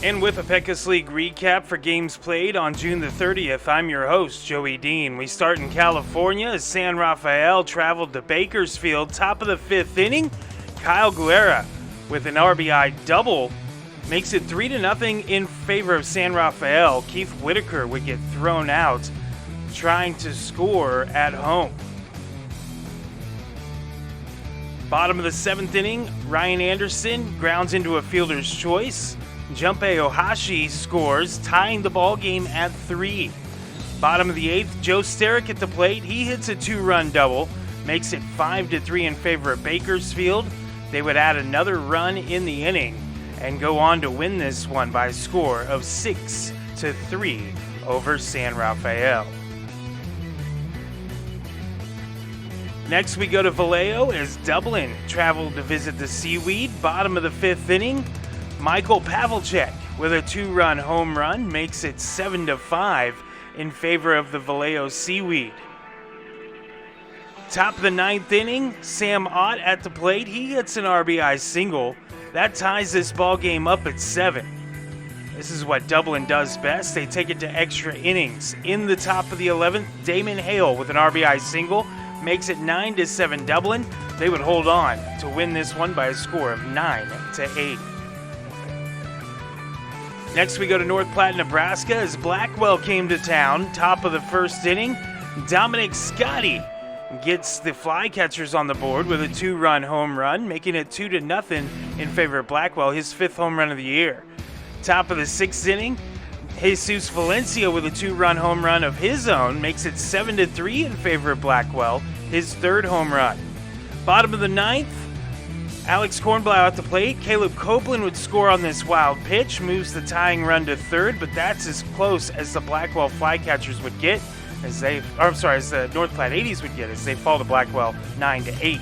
And with a Pecos League recap for games played on June the 30th, I'm your host, Joey Dean. We start in California as San Rafael traveled to Bakersfield. Top of the fifth inning, Kyle Guerra with an RBI double makes it 3-0 in favor of San Rafael. Keith Whitaker would get thrown out trying to score at home. Bottom of the seventh inning, Ryan Anderson grounds into a fielder's choice. Junpei Ohashi scores, tying the ball game at 3. Bottom of the eighth, Joe Sterick at the plate. He hits a 2-run double, makes it 5-3 in favor of Bakersfield. They would add another run in the inning and go on to win this one by a score of 6-3 over San Rafael. Next we go to Vallejo as Dublin traveled to visit the Seaweed. Bottom of the fifth inning, Michael Pavlicek with a 2-run home run makes it 7-5 in favor of the Vallejo Seaweed. Top of the ninth inning, Sam Ott at the plate. He hits an RBI single. That ties this ball game up at 7. This is what Dublin does best. They take it to extra innings. In the top of the 11th, Damon Hale with an RBI single makes it 9-7 Dublin. They would hold on to win this one by a score of 9-8. Next we go to North Platte, Nebraska as Blackwell came to town. Top of the first inning, Dominic Scotti gets the Flycatchers on the board with a 2-run home run, making it 2-0 in favor of Blackwell, his 5th home run of the year. Top of the 6th inning, Jesus Valencia with a 2-run home run of his own makes it 7-3 in favor of Blackwell, his 3rd home run. Bottom of the 9th, Alex Kornblau at the plate. Caleb Copeland would score on this wild pitch, moves the tying run to 3rd, but that's as close as the Blackwell Flycatchers would get as the North Platte 80s would get as they fall to Blackwell 9-8.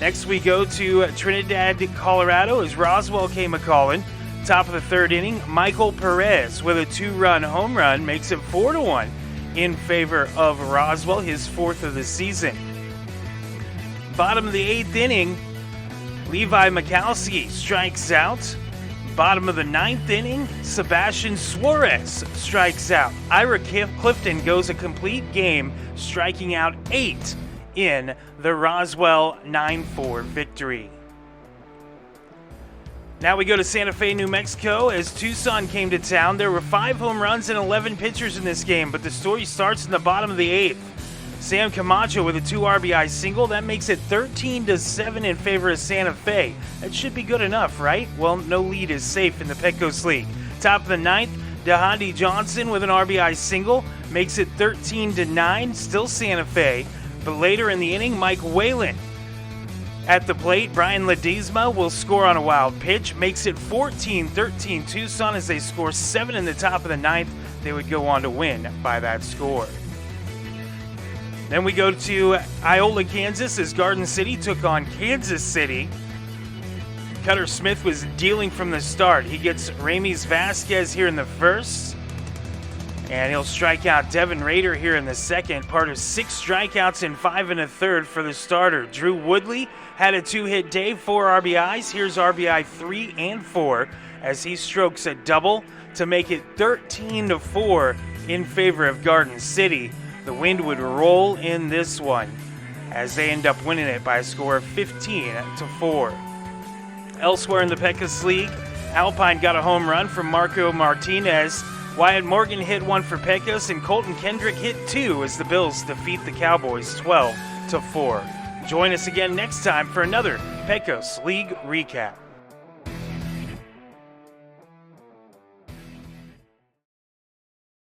Next we go to Trinidad, Colorado as Roswell came a-calling. Top of the 3rd inning, Michael Perez with a 2-run home run makes it 4-1 in favor of Roswell, his 4th of the season. Bottom of the 8th inning, Levi Mikowski strikes out. Bottom of the 9th inning, Sebastian Suarez strikes out. Ira Clifton goes a complete game, striking out 8 in the Roswell 9-4 victory. Now we go to Santa Fe, New Mexico as Tucson came to town. There were 5 home runs and 11 pitchers in this game, but the story starts in the bottom of the 8th. Sam Camacho with a 2 RBI single. That makes it 13-7 in favor of Santa Fe. That should be good enough, right? Well, no lead is safe in the Pecos League. Top of the 9th, Dahandi Johnson with an RBI single makes it 13-9, still Santa Fe. But later in the inning, Mike Whalen at the plate. Brian Ledesma will score on a wild pitch, makes it 14-13 Tucson as they score 7 in the top of the 9th. They would go on to win by that score. Then we go to Iola, Kansas as Garden City took on Kansas City. Cutter Smith was dealing from the start. He gets Ramis Vasquez here in the first, and he'll strike out Devin Rader here in the second. Part of 6 strikeouts and 5 in a third for the starter. Drew Woodley had a 2-hit day, 4 RBIs. Here's RBI 3 and 4 as he strokes a double to make it 13-4 in favor of Garden City. The Wind would roll in this one as they end up winning it by a score of 15-4. Elsewhere in the Pecos League, Alpine got a home run from Marco Martinez. Wyatt Morgan hit 1 for Pecos, and Colton Kendrick hit 2 as the Bills defeat the Cowboys 12-4. Join us again next time for another Pecos League recap.